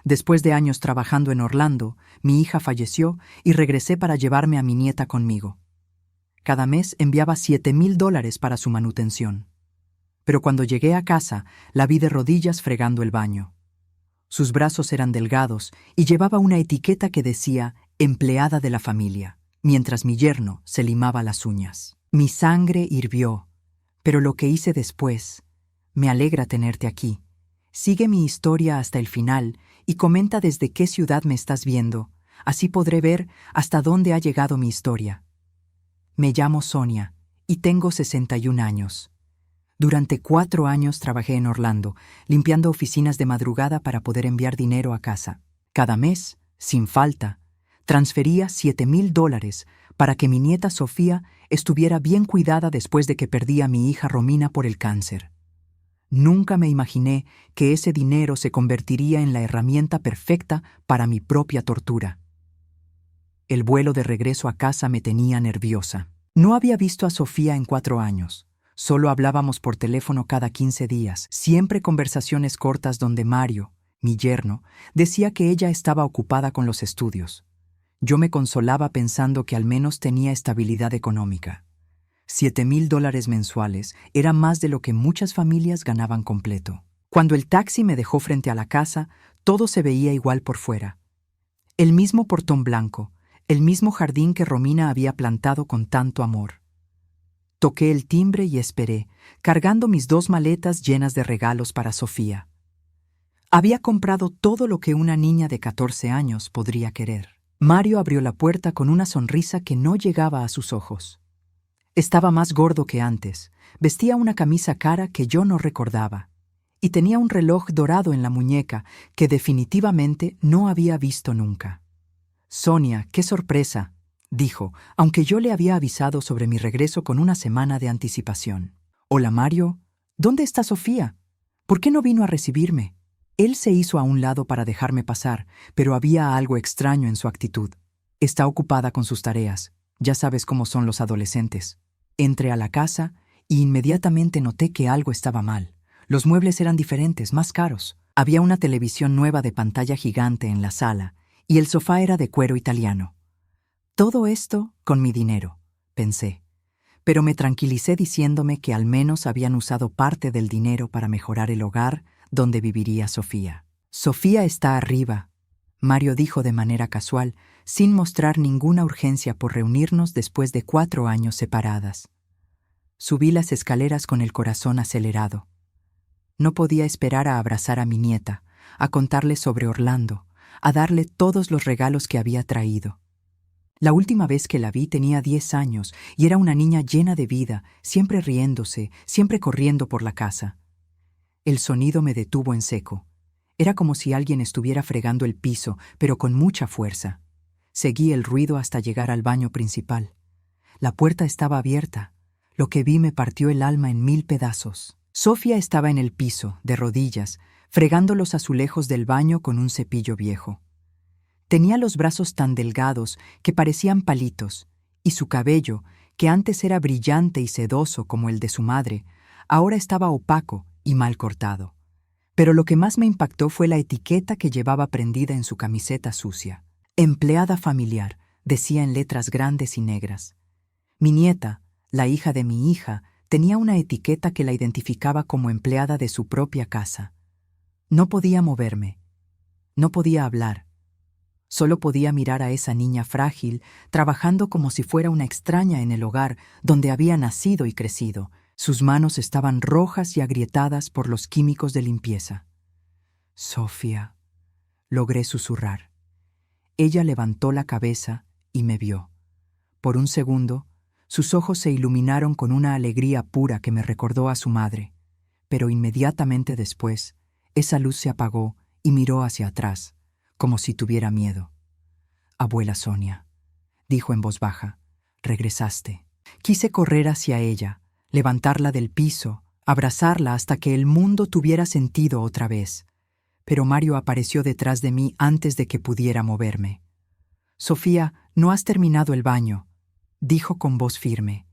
Después de años trabajando en Orlando, mi hija falleció y regresé para llevarme a mi nieta conmigo. Cada mes enviaba $7,000 para su manutención. Pero cuando llegué a casa, la vi de rodillas fregando el baño. Sus brazos eran delgados y llevaba una etiqueta que decía «empleada de la familia», mientras mi yerno se limaba las uñas. Mi sangre hirvió, pero lo que hice después, me alegra tenerte aquí. Sigue mi historia hasta el final y comenta desde qué ciudad me estás viendo, así podré ver hasta dónde ha llegado mi historia. Me llamo Sonia y tengo 61 años. Durante 4 años trabajé en Orlando, limpiando oficinas de madrugada para poder enviar dinero a casa. Cada mes, sin falta, transfería $7,000 para que mi nieta Sofía estuviera bien cuidada después de que perdí a mi hija Romina por el cáncer. Nunca me imaginé que ese dinero se convertiría en la herramienta perfecta para mi propia tortura. El vuelo de regreso a casa me tenía nerviosa. No había visto a Sofía en 4 años. Solo hablábamos por teléfono cada 15 días, siempre conversaciones cortas donde Mario, mi yerno, decía que ella estaba ocupada con los estudios. Yo me consolaba pensando que al menos tenía estabilidad económica. $7,000 mensuales era más de lo que muchas familias ganaban completo. Cuando el taxi me dejó frente a la casa, todo se veía igual por fuera. El mismo portón blanco, el mismo jardín que Romina había plantado con tanto amor. Toqué el timbre y esperé, cargando mis 2 maletas llenas de regalos para Sofía. Había comprado todo lo que una niña de 14 años podría querer. Mario abrió la puerta con una sonrisa que no llegaba a sus ojos. Estaba más gordo que antes, vestía una camisa cara que yo no recordaba, y tenía un reloj dorado en la muñeca que definitivamente no había visto nunca. «Sonia, qué sorpresa», dijo, aunque yo le había avisado sobre mi regreso con una semana de anticipación. «Hola, Mario. ¿Dónde está Sofía? ¿Por qué no vino a recibirme?» Él se hizo a un lado para dejarme pasar, pero había algo extraño en su actitud. «Está ocupada con sus tareas. Ya sabes cómo son los adolescentes». Entré a la casa y inmediatamente noté que algo estaba mal. Los muebles eran diferentes, más caros. Había una televisión nueva de pantalla gigante en la sala y el sofá era de cuero italiano. Todo esto con mi dinero, pensé, pero me tranquilicé diciéndome que al menos habían usado parte del dinero para mejorar el hogar donde viviría Sofía. «Sofía está arriba», Mario dijo de manera casual, sin mostrar ninguna urgencia por reunirnos después de 4 años separadas. Subí las escaleras con el corazón acelerado. No podía esperar a abrazar a mi nieta, a contarle sobre Orlando, a darle todos los regalos que había traído. La última vez que la vi tenía 10 años y era una niña llena de vida, siempre riéndose, siempre corriendo por la casa. El sonido me detuvo en seco. Era como si alguien estuviera fregando el piso, pero con mucha fuerza. Seguí el ruido hasta llegar al baño principal. La puerta estaba abierta. Lo que vi me partió el alma en 1000 pedazos. Sofía estaba en el piso, de rodillas, fregando los azulejos del baño con un cepillo viejo. Tenía los brazos tan delgados que parecían palitos, y su cabello, que antes era brillante y sedoso como el de su madre, ahora estaba opaco y mal cortado. Pero lo que más me impactó fue la etiqueta que llevaba prendida en su camiseta sucia. «Empleada familiar», decía en letras grandes y negras. Mi nieta, la hija de mi hija, tenía una etiqueta que la identificaba como empleada de su propia casa. No podía moverme. No podía hablar. Solo podía mirar a esa niña frágil, trabajando como si fuera una extraña en el hogar donde había nacido y crecido. Sus manos estaban rojas y agrietadas por los químicos de limpieza. «Sofía», logré susurrar. Ella levantó la cabeza y me vio. Por un segundo, sus ojos se iluminaron con una alegría pura que me recordó a su madre, pero inmediatamente después, esa luz se apagó y miró hacia atrás, como si tuviera miedo. «Abuela Sonia», dijo en voz baja, «regresaste». Quise correr hacia ella, levantarla del piso, abrazarla hasta que el mundo tuviera sentido otra vez. Pero Mario apareció detrás de mí antes de que pudiera moverme. «Sofía, no has terminado el baño», dijo con voz firme.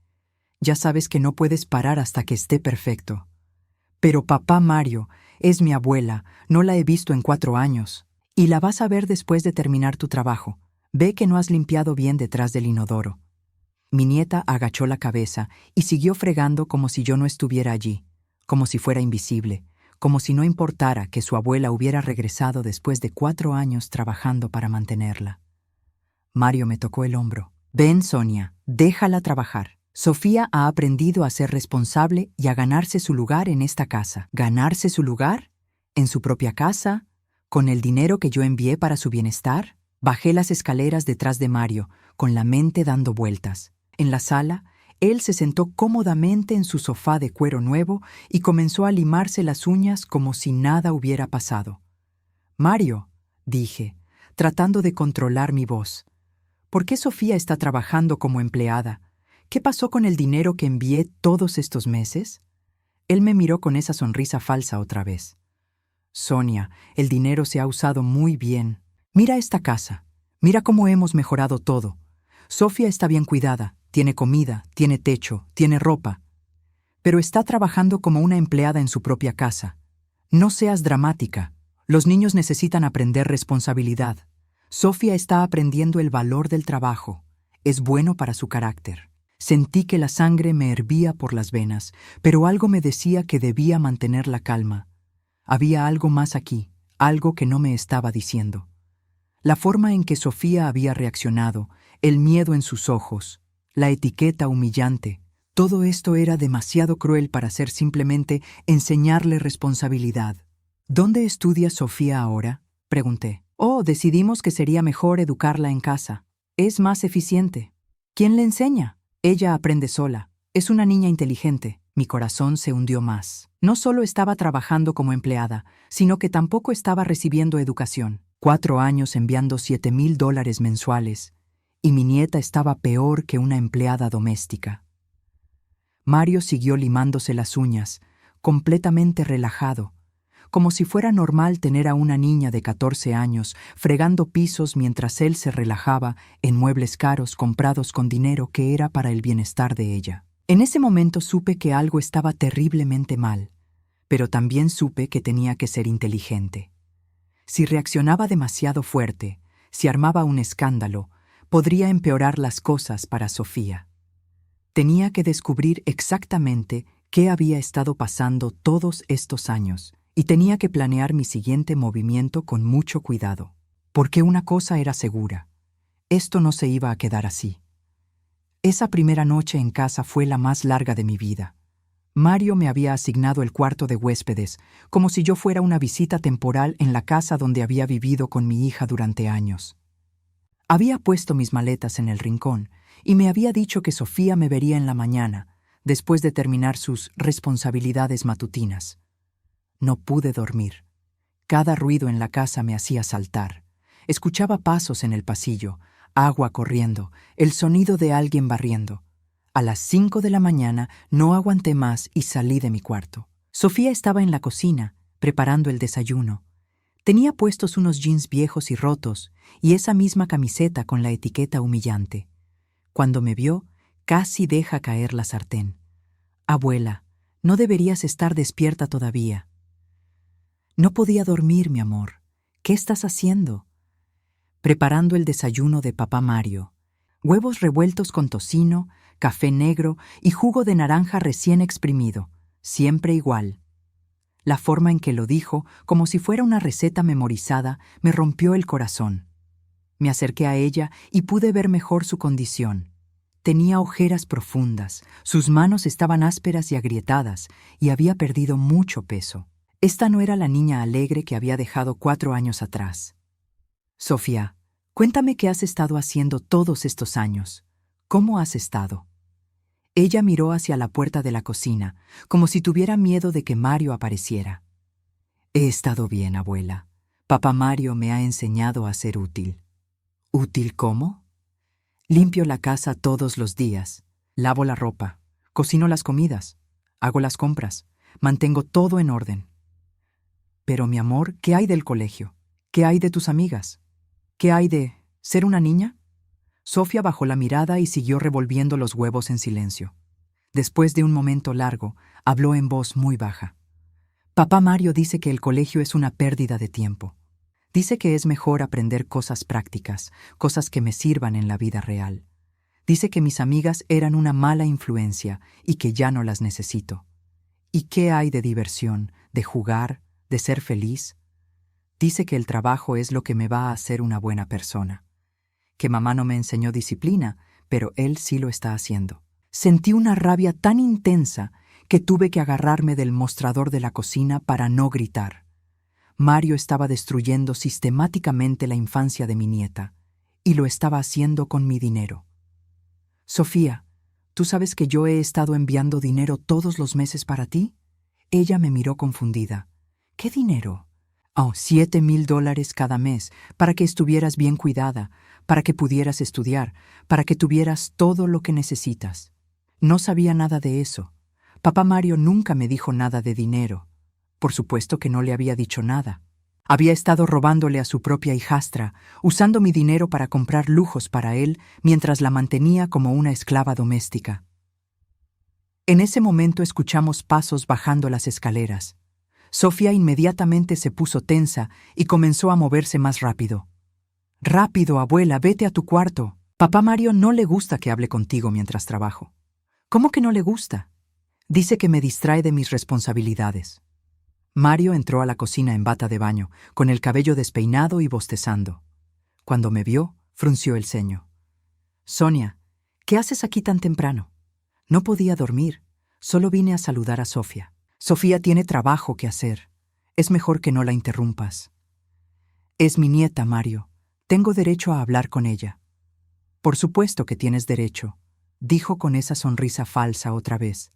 «Ya sabes que no puedes parar hasta que esté perfecto». «Pero papá Mario, es mi abuela, no la he visto en 4 años». Y la vas a ver después de terminar tu trabajo. Ve que no has limpiado bien detrás del inodoro. Mi nieta agachó la cabeza y siguió fregando como si yo no estuviera allí, como si fuera invisible, como si no importara que su abuela hubiera regresado después de 4 años trabajando para mantenerla. Mario me tocó el hombro. Ven, Sonia, déjala trabajar. Sofía ha aprendido a ser responsable y a ganarse su lugar en esta casa. ¿Ganarse su lugar? ¿En su propia casa? ¿Con el dinero que yo envié para su bienestar? Bajé las escaleras detrás de Mario, con la mente dando vueltas. En la sala, él se sentó cómodamente en su sofá de cuero nuevo y comenzó a limarse las uñas como si nada hubiera pasado. «Mario», dije, tratando de controlar mi voz, «¿por qué Sofía está trabajando como empleada? ¿Qué pasó con el dinero que envié todos estos meses?» Él me miró con esa sonrisa falsa otra vez. «Sonia, el dinero se ha usado muy bien. Mira esta casa. Mira cómo hemos mejorado todo. Sofía está bien cuidada, tiene comida, tiene techo, tiene ropa. Pero está trabajando como una empleada en su propia casa. No seas dramática. Los niños necesitan aprender responsabilidad. Sofía está aprendiendo el valor del trabajo. Es bueno para su carácter». Sentí que la sangre me hervía por las venas, pero algo me decía que debía mantener la calma. Había algo más aquí, algo que no me estaba diciendo. La forma en que Sofía había reaccionado, el miedo en sus ojos, la etiqueta humillante, todo esto era demasiado cruel para ser simplemente enseñarle responsabilidad. «¿Dónde estudia Sofía ahora?», pregunté. «Oh, decidimos que sería mejor educarla en casa. Es más eficiente». «¿Quién le enseña?». «Ella aprende sola. Es una niña inteligente». Mi corazón se hundió más. No solo estaba trabajando como empleada, sino que tampoco estaba recibiendo educación. 4 años enviando $7,000 mensuales, y mi nieta estaba peor que una empleada doméstica. Mario siguió limándose las uñas, completamente relajado, como si fuera normal tener a una niña de 14 años fregando pisos mientras él se relajaba en muebles caros comprados con dinero que era para el bienestar de ella. En ese momento supe que algo estaba terriblemente mal, pero también supe que tenía que ser inteligente. Si reaccionaba demasiado fuerte, si armaba un escándalo, podría empeorar las cosas para Sofía. Tenía que descubrir exactamente qué había estado pasando todos estos años y tenía que planear mi siguiente movimiento con mucho cuidado. Porque una cosa era segura: esto no se iba a quedar así. Esa primera noche en casa fue la más larga de mi vida. Mario me había asignado el cuarto de huéspedes, como si yo fuera una visita temporal en la casa donde había vivido con mi hija durante años. Había puesto mis maletas en el rincón y me había dicho que Sofía me vería en la mañana, después de terminar sus responsabilidades matutinas. No pude dormir. Cada ruido en la casa me hacía saltar. Escuchaba pasos en el pasillo, agua corriendo, el sonido de alguien barriendo. A las 5 de la mañana no aguanté más y salí de mi cuarto. Sofía estaba en la cocina, preparando el desayuno. Tenía puestos unos jeans viejos y rotos y esa misma camiseta con la etiqueta humillante. Cuando me vio, casi deja caer la sartén. «Abuela, no deberías estar despierta todavía». «No podía dormir, mi amor. ¿Qué estás haciendo?» «Preparando el desayuno de papá Mario. Huevos revueltos con tocino, café negro y jugo de naranja recién exprimido, siempre igual». La forma en que lo dijo, como si fuera una receta memorizada, me rompió el corazón. Me acerqué a ella y pude ver mejor su condición. Tenía ojeras profundas, sus manos estaban ásperas y agrietadas, y había perdido mucho peso. Esta no era la niña alegre que había dejado 4 años atrás. «Sofía, cuéntame qué has estado haciendo todos estos años. ¿Cómo has estado?» Ella miró hacia la puerta de la cocina, como si tuviera miedo de que Mario apareciera. «He estado bien, abuela. Papá Mario me ha enseñado a ser útil». «¿Útil cómo?» «Limpio la casa todos los días, lavo la ropa, cocino las comidas, hago las compras, mantengo todo en orden». «Pero, mi amor, ¿qué hay del colegio? ¿Qué hay de tus amigas? ¿Qué hay de ser una niña?» Sofía bajó la mirada y siguió revolviendo los huevos en silencio. Después de un momento largo, habló en voz muy baja. «Papá Mario dice que el colegio es una pérdida de tiempo. Dice que es mejor aprender cosas prácticas, cosas que me sirvan en la vida real. Dice que mis amigas eran una mala influencia y que ya no las necesito. ¿Y qué hay de diversión, de jugar, de ser feliz? Dice que el trabajo es lo que me va a hacer una buena persona. Que mamá no me enseñó disciplina, pero él sí lo está haciendo. Sentí una rabia tan intensa que tuve que agarrarme del mostrador de la cocina para no gritar. Mario estaba destruyendo sistemáticamente la infancia de mi nieta, y lo estaba haciendo con mi dinero. Sofía, ¿tú sabes que yo he estado enviando dinero todos los meses para ti? Ella me miró confundida. ¿Qué dinero? Oh, $7,000 cada mes, para que estuvieras bien cuidada, para que pudieras estudiar, para que tuvieras todo lo que necesitas. No sabía nada de eso. Papá Mario nunca me dijo nada de dinero. Por supuesto que no le había dicho nada. Había estado robándole a su propia hijastra, usando mi dinero para comprar lujos para él, mientras la mantenía como una esclava doméstica. En ese momento escuchamos pasos bajando las escaleras. Sofía inmediatamente se puso tensa y comenzó a moverse más rápido. «Rápido, abuela, vete a tu cuarto. Papá Mario no le gusta que hable contigo mientras trabajo». «¿Cómo que no le gusta?» «Dice que me distrae de mis responsabilidades». Mario entró a la cocina en bata de baño, con el cabello despeinado y bostezando. Cuando me vio, frunció el ceño. «Sonia, ¿qué haces aquí tan temprano?» «No podía dormir. Solo vine a saludar a Sofía. Sofía tiene trabajo que hacer. Es mejor que no la interrumpas». «Es mi nieta, Mario. Tengo derecho a hablar con ella». «Por supuesto que tienes derecho», dijo con esa sonrisa falsa otra vez.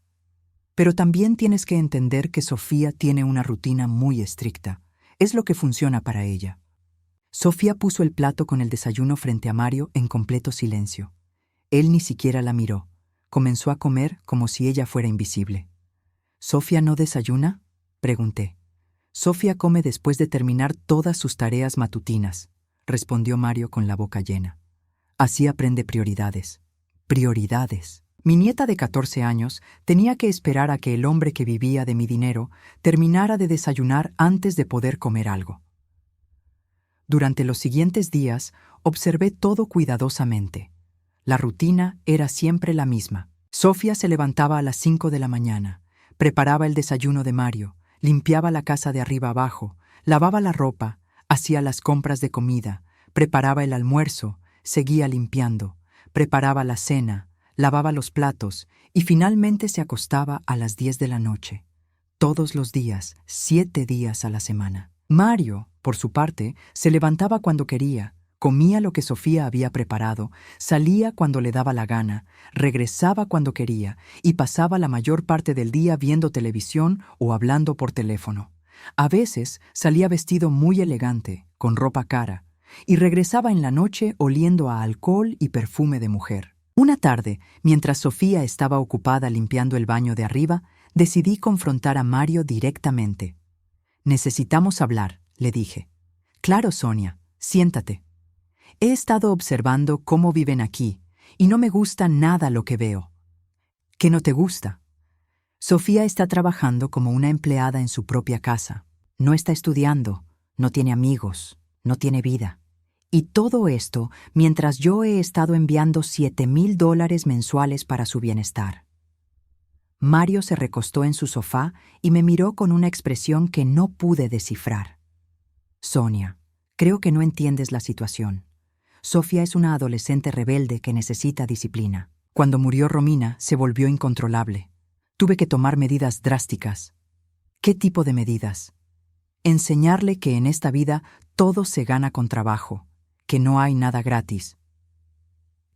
«Pero también tienes que entender que Sofía tiene una rutina muy estricta. Es lo que funciona para ella». Sofía puso el plato con el desayuno frente a Mario en completo silencio. Él ni siquiera la miró. Comenzó a comer como si ella fuera invisible. «¿Sofía no desayuna?», pregunté. «Sofía come después de terminar todas sus tareas matutinas», respondió Mario con la boca llena. «Así aprende prioridades». «Prioridades». Mi nieta de 14 años tenía que esperar a que el hombre que vivía de mi dinero terminara de desayunar antes de poder comer algo. Durante los siguientes días observé todo cuidadosamente. La rutina era siempre la misma. Sofía se levantaba a las 5 de la mañana, preparaba el desayuno de Mario, limpiaba la casa de arriba abajo, lavaba la ropa, hacía las compras de comida, preparaba el almuerzo, seguía limpiando, preparaba la cena, lavaba los platos y finalmente se acostaba a las 10 de la noche. Todos los días, 7 días a la semana. Mario, por su parte, se levantaba cuando quería, comía lo que Sofía había preparado, salía cuando le daba la gana, regresaba cuando quería y pasaba la mayor parte del día viendo televisión o hablando por teléfono. A veces salía vestido muy elegante, con ropa cara, y regresaba en la noche oliendo a alcohol y perfume de mujer. Una tarde, mientras Sofía estaba ocupada limpiando el baño de arriba, decidí confrontar a Mario directamente. «Necesitamos hablar», le dije. «Claro, Sonia, siéntate. He estado observando cómo viven aquí y no me gusta nada lo que veo». «¿Qué no te gusta?» «Sofía está trabajando como una empleada en su propia casa. No está estudiando, no tiene amigos, no tiene vida. Y todo esto mientras yo he estado enviando $7,000 mensuales para su bienestar». Mario se recostó en su sofá y me miró con una expresión que no pude descifrar. «Sonia, creo que no entiendes la situación. Sofía es una adolescente rebelde que necesita disciplina. Cuando murió Romina, se volvió incontrolable. Tuve que tomar medidas drásticas». «¿Qué tipo de medidas?» «Enseñarle que en esta vida todo se gana con trabajo, que no hay nada gratis».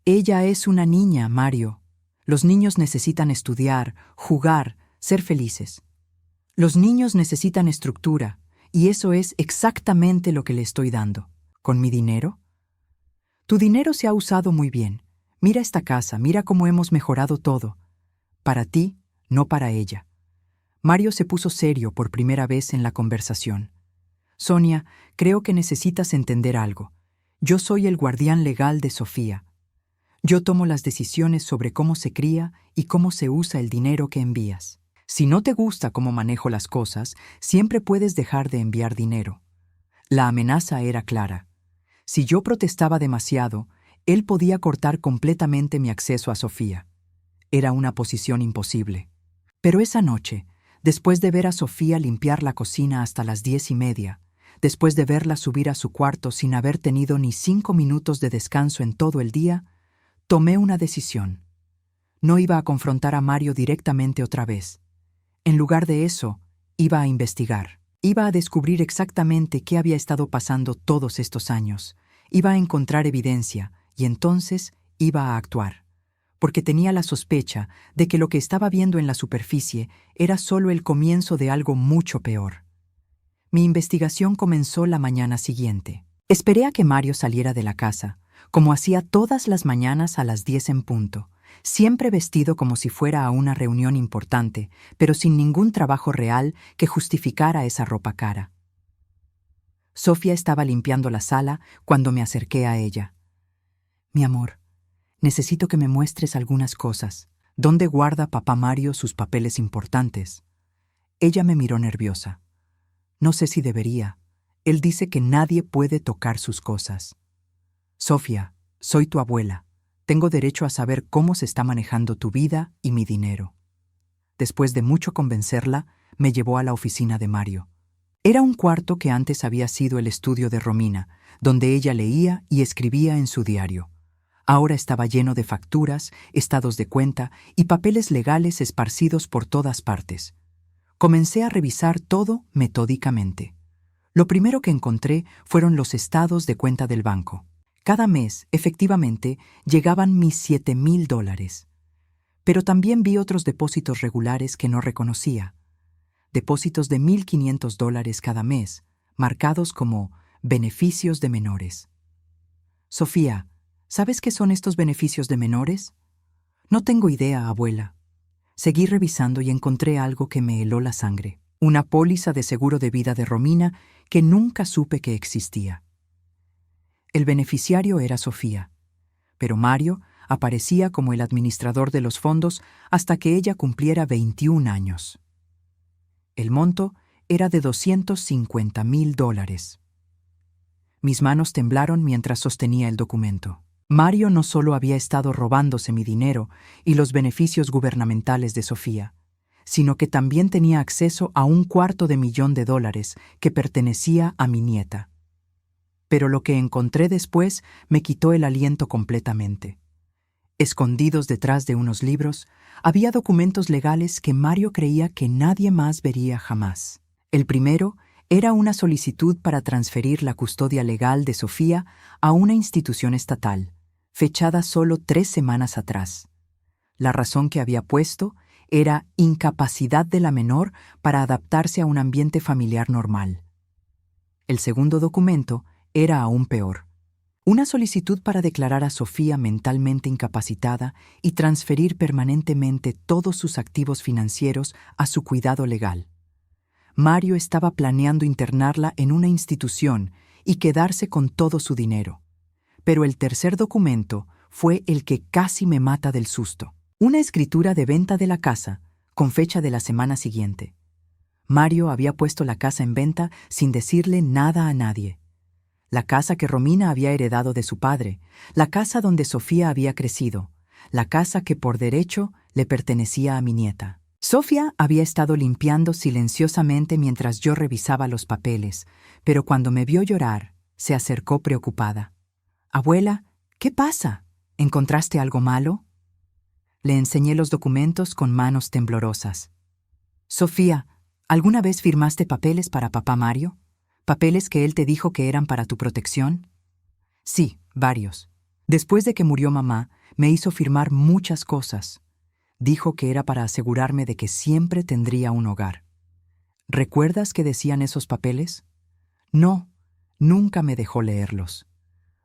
«Ella es una niña, Mario. Los niños necesitan estudiar, jugar, ser felices. Los niños necesitan estructura, y eso es exactamente lo que le estoy dando. ¿Con mi dinero? Tu dinero se ha usado muy bien. Mira esta casa, mira cómo hemos mejorado todo. Para ti, no para ella». Mario se puso serio por primera vez en la conversación. «Sonia, creo que necesitas entender algo. Yo soy el guardián legal de Sofía. Yo tomo las decisiones sobre cómo se cría y cómo se usa el dinero que envías. Si no te gusta cómo manejo las cosas, siempre puedes dejar de enviar dinero. La amenaza era clara. Si yo protestaba demasiado, él podía cortar completamente mi acceso a Sofía. Era una posición imposible. Pero esa noche, después de ver a Sofía limpiar la cocina hasta las 10:30, después de verla subir a su cuarto sin haber tenido ni 5 minutos de descanso en todo el día, tomé una decisión. No iba a confrontar a Mario directamente otra vez. En lugar de eso, iba a investigar. Iba a descubrir exactamente qué había estado pasando todos estos años. Iba a encontrar evidencia y entonces iba a actuar. Porque tenía la sospecha de que lo que estaba viendo en la superficie era solo el comienzo de algo mucho peor. Mi investigación comenzó la mañana siguiente. Esperé a que Mario saliera de la casa, como hacía todas las mañanas a las 10 en punto, siempre vestido como si fuera a una reunión importante, pero sin ningún trabajo real que justificara esa ropa cara. Sofía estaba limpiando la sala cuando me acerqué a ella. Mi amor, necesito que me muestres algunas cosas. ¿Dónde guarda papá Mario sus papeles importantes? Ella me miró nerviosa. No sé si debería. Él dice que nadie puede tocar sus cosas. Sofía, soy tu abuela. Tengo derecho a saber cómo se está manejando tu vida y mi dinero. Después de mucho convencerla, me llevó a la oficina de Mario. Era un cuarto que antes había sido el estudio de Romina, donde ella leía y escribía en su diario. Ahora estaba lleno de facturas, estados de cuenta y papeles legales esparcidos por todas partes. Comencé a revisar todo metódicamente. Lo primero que encontré fueron los estados de cuenta del banco. Cada mes, efectivamente, llegaban mis $7,000. Pero también vi otros depósitos regulares que no reconocía. Depósitos de $1,500 cada mes, marcados como beneficios de menores. Sofía, ¿sabes qué son estos beneficios de menores? No tengo idea, abuela. Seguí revisando y encontré algo que me heló la sangre. Una póliza de seguro de vida de Romina que nunca supe que existía. El beneficiario era Sofía, pero Mario aparecía como el administrador de los fondos hasta que ella cumpliera 21 años. El monto era de $250,000. Mis manos temblaron mientras sostenía el documento. Mario no solo había estado robándose mi dinero y los beneficios gubernamentales de Sofía, sino que también tenía acceso a $250,000 que pertenecía a mi nieta. Pero lo que encontré después me quitó el aliento completamente. Escondidos detrás de unos libros, había documentos legales que Mario creía que nadie más vería jamás. El primero era una solicitud para transferir la custodia legal de Sofía a una institución estatal, fechada solo 3 semanas atrás. La razón que había puesto era incapacidad de la menor para adaptarse a un ambiente familiar normal. El segundo documento era aún peor. Una solicitud para declarar a Sofía mentalmente incapacitada y transferir permanentemente todos sus activos financieros a su cuidado legal. Mario estaba planeando internarla en una institución y quedarse con todo su dinero. Pero el tercer documento fue el que casi me mata del susto. Una escritura de venta de la casa, con fecha de la semana siguiente. Mario había puesto la casa en venta sin decirle nada a nadie. La casa que Romina había heredado de su padre, la casa donde Sofía había crecido, la casa que por derecho le pertenecía a mi nieta. Sofía había estado limpiando silenciosamente mientras yo revisaba los papeles, pero cuando me vio llorar, se acercó preocupada. «Abuela, ¿qué pasa? ¿Encontraste algo malo?» Le enseñé los documentos con manos temblorosas. «Sofía, ¿alguna vez firmaste papeles para papá Mario? ¿Papeles que él te dijo que eran para tu protección?» «Sí, varios. Después de que murió mamá, me hizo firmar muchas cosas. Dijo que era para asegurarme de que siempre tendría un hogar. ¿Recuerdas qué decían esos papeles?» «No, nunca me dejó leerlos.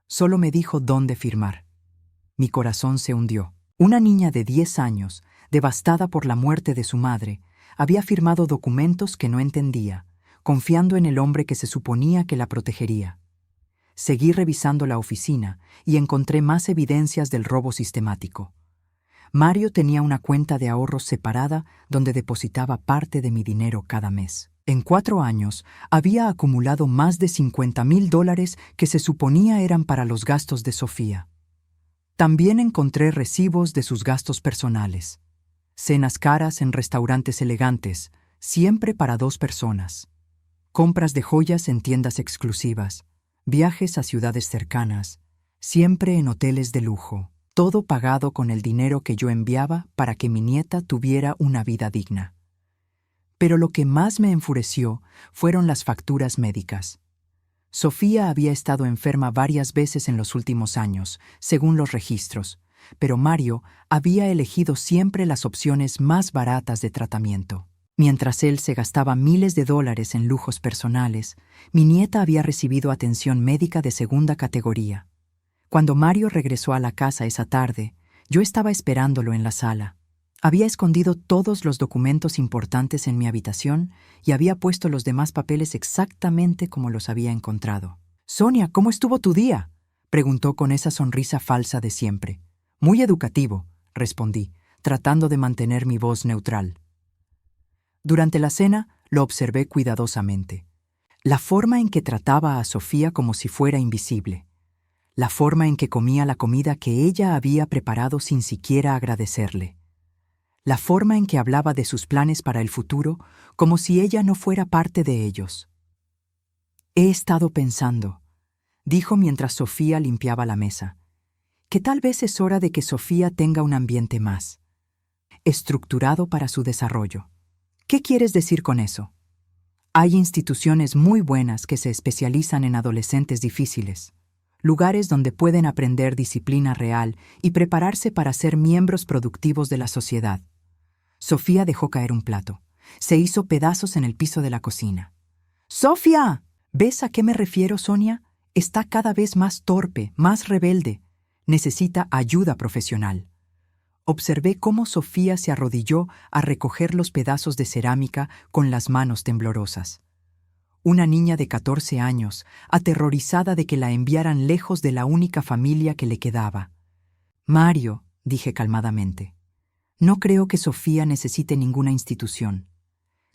Solo me dijo dónde firmar». Mi corazón se hundió. Una niña de 10 años, devastada por la muerte de su madre, había firmado documentos que no entendía, confiando en el hombre que se suponía que la protegería. Seguí revisando la oficina y encontré más evidencias del robo sistemático. Mario tenía una cuenta de ahorros separada donde depositaba parte de mi dinero cada mes. En 4 años había acumulado más de $50,000 que se suponía eran para los gastos de Sofía. También encontré recibos de sus gastos personales. Cenas caras en restaurantes elegantes, siempre para 2 personas. Compras de joyas en tiendas exclusivas. Viajes a ciudades cercanas, siempre en hoteles de lujo. Todo pagado con el dinero que yo enviaba para que mi nieta tuviera una vida digna. Pero lo que más me enfureció fueron las facturas médicas. Sofía había estado enferma varias veces en los últimos años, según los registros, pero Mario había elegido siempre las opciones más baratas de tratamiento. Mientras él se gastaba miles de dólares en lujos personales, mi nieta había recibido atención médica de segunda categoría. Cuando Mario regresó a la casa esa tarde, yo estaba esperándolo en la sala. Había escondido todos los documentos importantes en mi habitación y había puesto los demás papeles exactamente como los había encontrado. «Sonia, ¿cómo estuvo tu día?», preguntó con esa sonrisa falsa de siempre. «Muy educativo», respondí, tratando de mantener mi voz neutral. Durante la cena lo observé cuidadosamente. La forma en que trataba a Sofía como si fuera invisible. La forma en que comía la comida que ella había preparado sin siquiera agradecerle. La forma en que hablaba de sus planes para el futuro como si ella no fuera parte de ellos. «He estado pensando», dijo mientras Sofía limpiaba la mesa, «que tal vez es hora de que Sofía tenga un ambiente más estructurado para su desarrollo». ¿Qué quieres decir con eso? Hay instituciones muy buenas que se especializan en adolescentes difíciles, lugares donde pueden aprender disciplina real y prepararse para ser miembros productivos de la sociedad. Sofía dejó caer un plato. Se hizo pedazos en el piso de la cocina. ¡Sofía! ¿Ves a qué me refiero, Sonia? Está cada vez más torpe, más rebelde. Necesita ayuda profesional. Observé cómo Sofía se arrodilló a recoger los pedazos de cerámica con las manos temblorosas. Una niña de 14 años, aterrorizada de que la enviaran lejos de la única familia que le quedaba. «Mario», dije calmadamente, «no creo que Sofía necesite ninguna institución.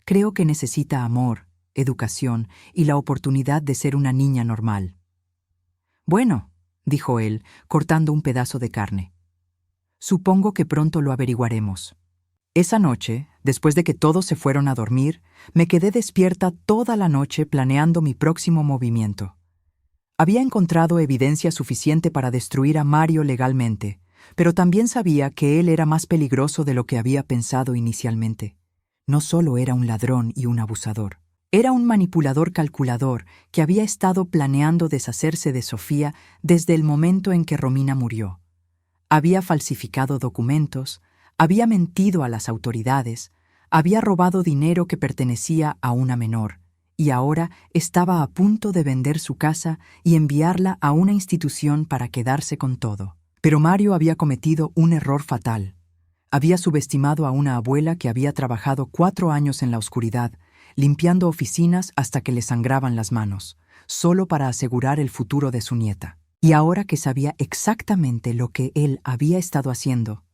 Creo que necesita amor, educación y la oportunidad de ser una niña normal». «Bueno», dijo él, cortando un pedazo de carne. «Supongo que pronto lo averiguaremos». Esa noche, después de que todos se fueron a dormir, me quedé despierta toda la noche planeando mi próximo movimiento. Había encontrado evidencia suficiente para destruir a Mario legalmente, pero también sabía que él era más peligroso de lo que había pensado inicialmente. No solo era un ladrón y un abusador, era un manipulador calculador que había estado planeando deshacerse de Sofía desde el momento en que Romina murió. Había falsificado documentos, había mentido a las autoridades, había robado dinero que pertenecía a una menor, y ahora estaba a punto de vender su casa y enviarla a una institución para quedarse con todo. Pero Mario había cometido un error fatal. Había subestimado a una abuela que había trabajado 4 años en la oscuridad, limpiando oficinas hasta que le sangraban las manos, solo para asegurar el futuro de su nieta. Y ahora que sabía exactamente lo que él había estado haciendo,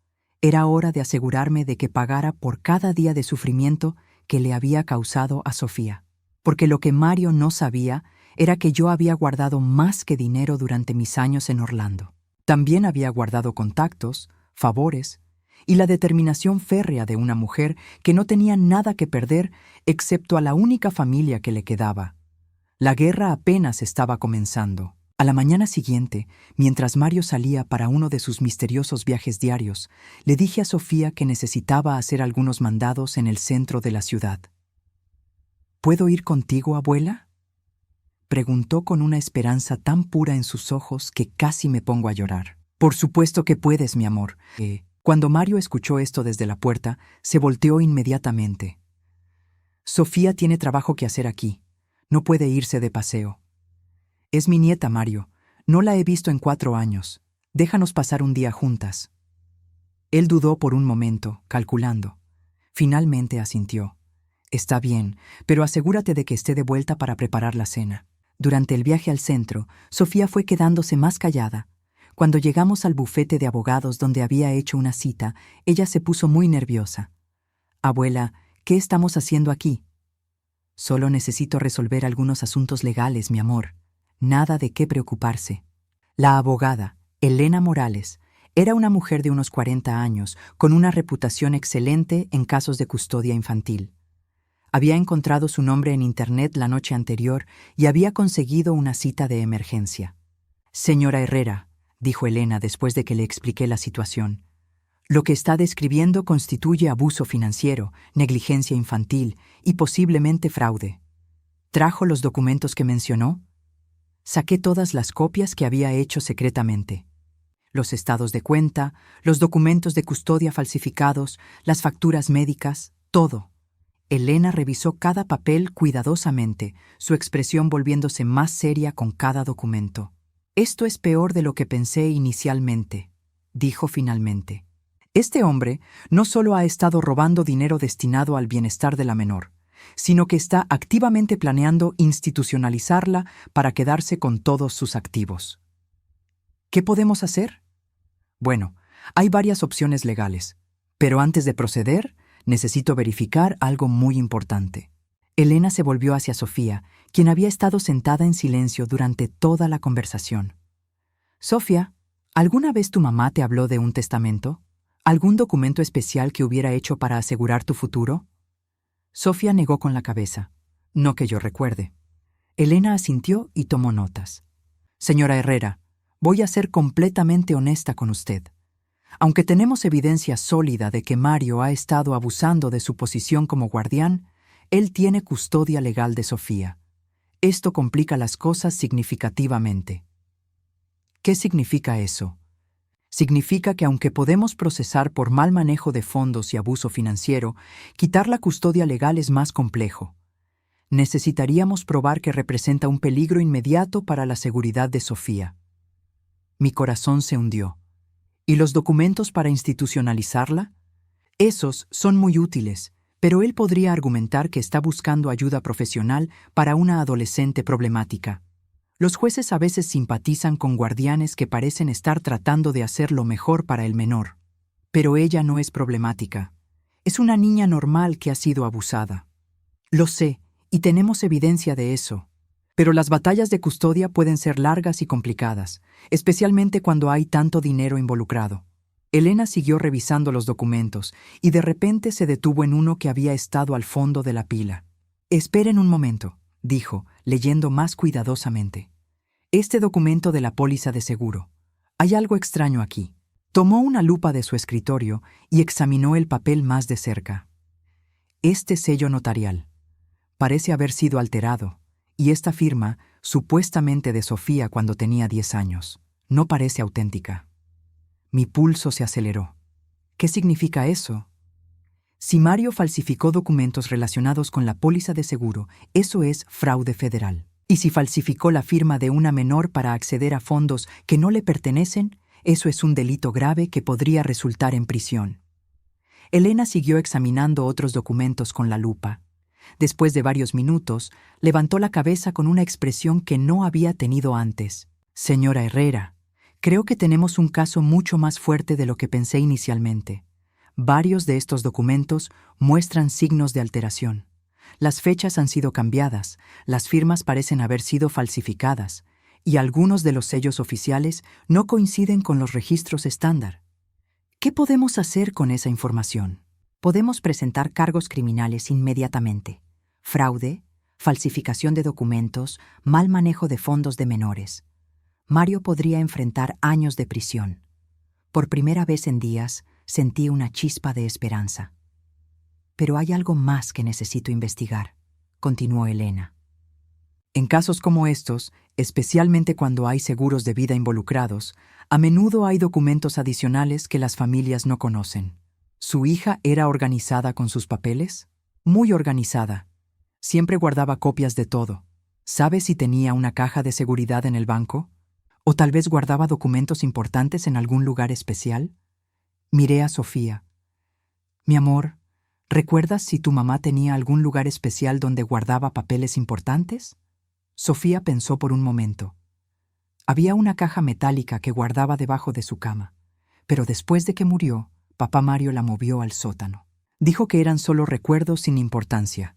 era hora de asegurarme de que pagara por cada día de sufrimiento que le había causado a Sofía. Porque lo que Mario no sabía era que yo había guardado más que dinero durante mis años en Orlando. También había guardado contactos, favores y la determinación férrea de una mujer que no tenía nada que perder excepto a la única familia que le quedaba. La guerra apenas estaba comenzando. A la mañana siguiente, mientras Mario salía para uno de sus misteriosos viajes diarios, le dije a Sofía que necesitaba hacer algunos mandados en el centro de la ciudad. «¿Puedo ir contigo, abuela?», preguntó con una esperanza tan pura en sus ojos que casi me pongo a llorar. «Por supuesto que puedes, mi amor». Cuando Mario escuchó esto desde la puerta, se volteó inmediatamente. «Sofía tiene trabajo que hacer aquí. No puede irse de paseo». «Es mi nieta, Mario. No la he visto en 4 años. Déjanos pasar un día juntas». Él dudó por un momento, calculando. Finalmente asintió. «Está bien, pero asegúrate de que esté de vuelta para preparar la cena». Durante el viaje al centro, Sofía fue quedándose más callada. Cuando llegamos al bufete de abogados donde había hecho una cita, ella se puso muy nerviosa. «Abuela, ¿qué estamos haciendo aquí?». Solo necesito resolver algunos asuntos legales, mi amor. Nada de qué preocuparse. La abogada, Elena Morales, era una mujer de unos 40 años, con una reputación excelente en casos de custodia infantil. Había encontrado su nombre en Internet la noche anterior y había conseguido una cita de emergencia. Señora Herrera, dijo Elena después de que le expliqué la situación, lo que está describiendo constituye abuso financiero, negligencia infantil y posiblemente fraude. ¿Trajo los documentos que mencionó? Saqué todas las copias que había hecho secretamente. Los estados de cuenta, los documentos de custodia falsificados, las facturas médicas, todo. Elena revisó cada papel cuidadosamente, su expresión volviéndose más seria con cada documento. Esto es peor de lo que pensé inicialmente, dijo finalmente. Este hombre no solo ha estado robando dinero destinado al bienestar de la menor, sino que está activamente planeando institucionalizarla para quedarse con todos sus activos. ¿Qué podemos hacer? Bueno, hay varias opciones legales, pero antes de proceder, necesito verificar algo muy importante. Elena se volvió hacia Sofía, quien había estado sentada en silencio durante toda la conversación. Sofía, ¿alguna vez tu mamá te habló de un testamento? ¿Algún documento especial que hubiera hecho para asegurar tu futuro? Sofía negó con la cabeza. No que yo recuerde. Elena asintió y tomó notas. Señora Herrera, voy a ser completamente honesta con usted. Aunque tenemos evidencia sólida de que Mario ha estado abusando de su posición como guardián, él tiene custodia legal de Sofía. Esto complica las cosas significativamente. ¿Qué significa eso? Significa que aunque podemos procesar por mal manejo de fondos y abuso financiero, quitar la custodia legal es más complejo. Necesitaríamos probar que representa un peligro inmediato para la seguridad de Sofía. Mi corazón se hundió. ¿Y los documentos para institucionalizarla? Esos son muy útiles, pero él podría argumentar que está buscando ayuda profesional para una adolescente problemática. Los jueces a veces simpatizan con guardianes que parecen estar tratando de hacer lo mejor para el menor. Pero ella no es problemática. Es una niña normal que ha sido abusada. Lo sé, y tenemos evidencia de eso. Pero las batallas de custodia pueden ser largas y complicadas, especialmente cuando hay tanto dinero involucrado. Elena siguió revisando los documentos y de repente se detuvo en uno que había estado al fondo de la pila. «Esperen un momento», dijo, leyendo más cuidadosamente. «Este documento de la póliza de seguro. Hay algo extraño aquí». Tomó una lupa de su escritorio y examinó el papel más de cerca. Este sello notarial parece haber sido alterado, y esta firma, supuestamente de Sofía cuando tenía 10 años, no parece auténtica. Mi pulso se aceleró. ¿Qué significa eso? Si Mario falsificó documentos relacionados con la póliza de seguro, eso es fraude federal. Y si falsificó la firma de una menor para acceder a fondos que no le pertenecen, eso es un delito grave que podría resultar en prisión. Elena siguió examinando otros documentos con la lupa. Después de varios minutos, levantó la cabeza con una expresión que no había tenido antes. «Señora Herrera, creo que tenemos un caso mucho más fuerte de lo que pensé inicialmente. Varios de estos documentos muestran signos de alteración. Las fechas han sido cambiadas, las firmas parecen haber sido falsificadas, y algunos de los sellos oficiales no coinciden con los registros estándar. ¿Qué podemos hacer con esa información?» Podemos presentar cargos criminales inmediatamente. Fraude, falsificación de documentos, mal manejo de fondos de menores. Mario podría enfrentar años de prisión. Por primera vez en días, sentí una chispa de esperanza. Pero hay algo más que necesito investigar, continuó Elena. En casos como estos, especialmente cuando hay seguros de vida involucrados, a menudo hay documentos adicionales que las familias no conocen. ¿Su hija era organizada con sus papeles? Muy organizada. Siempre guardaba copias de todo. ¿Sabe si tenía una caja de seguridad en el banco? ¿O tal vez guardaba documentos importantes en algún lugar especial? Miré a Sofía. Mi amor, ¿recuerdas si tu mamá tenía algún lugar especial donde guardaba papeles importantes? Sofía pensó por un momento. Había una caja metálica que guardaba debajo de su cama, pero después de que murió, papá Mario la movió al sótano. Dijo que eran solo recuerdos sin importancia.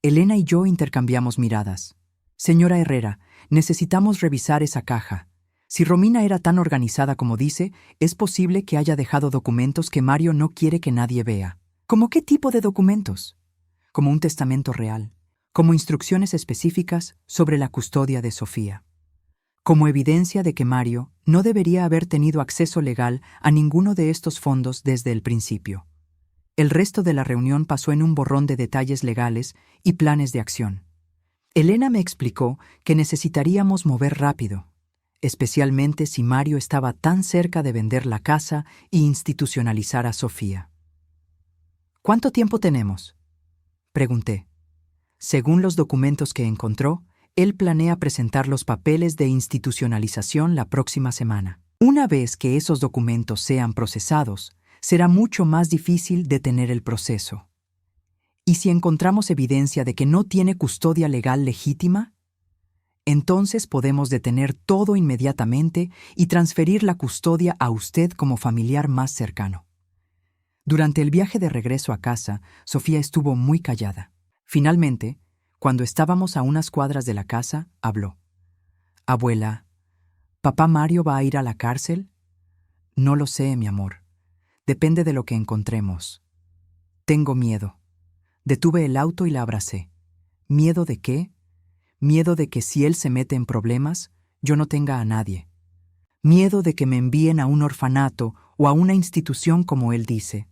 Elena y yo intercambiamos miradas. Señora Herrera, necesitamos revisar esa caja. Si Romina era tan organizada como dice, es posible que haya dejado documentos que Mario no quiere que nadie vea. ¿Cómo qué tipo de documentos? Como un testamento real, como instrucciones específicas sobre la custodia de Sofía, como evidencia de que Mario no debería haber tenido acceso legal a ninguno de estos fondos desde el principio. El resto de la reunión pasó en un borrón de detalles legales y planes de acción. Elena me explicó que necesitaríamos mover rápido, especialmente si Mario estaba tan cerca de vender la casa e institucionalizar a Sofía. ¿Cuánto tiempo tenemos?, pregunté. Según los documentos que encontró, él planea presentar los papeles de institucionalización la próxima semana. Una vez que esos documentos sean procesados, será mucho más difícil detener el proceso. ¿Y si encontramos evidencia de que no tiene custodia legal legítima? Entonces podemos detener todo inmediatamente y transferir la custodia a usted como familiar más cercano. Durante el viaje de regreso a casa, Sofía estuvo muy callada. Finalmente, cuando estábamos a unas cuadras de la casa, habló. «Abuela, ¿papá Mario va a ir a la cárcel?» «No lo sé, mi amor. Depende de lo que encontremos. Tengo miedo». Detuve el auto y la abracé. ¿Miedo de qué? Miedo de que si él se mete en problemas, yo no tenga a nadie. Miedo de que me envíen a un orfanato o a una institución como él dice.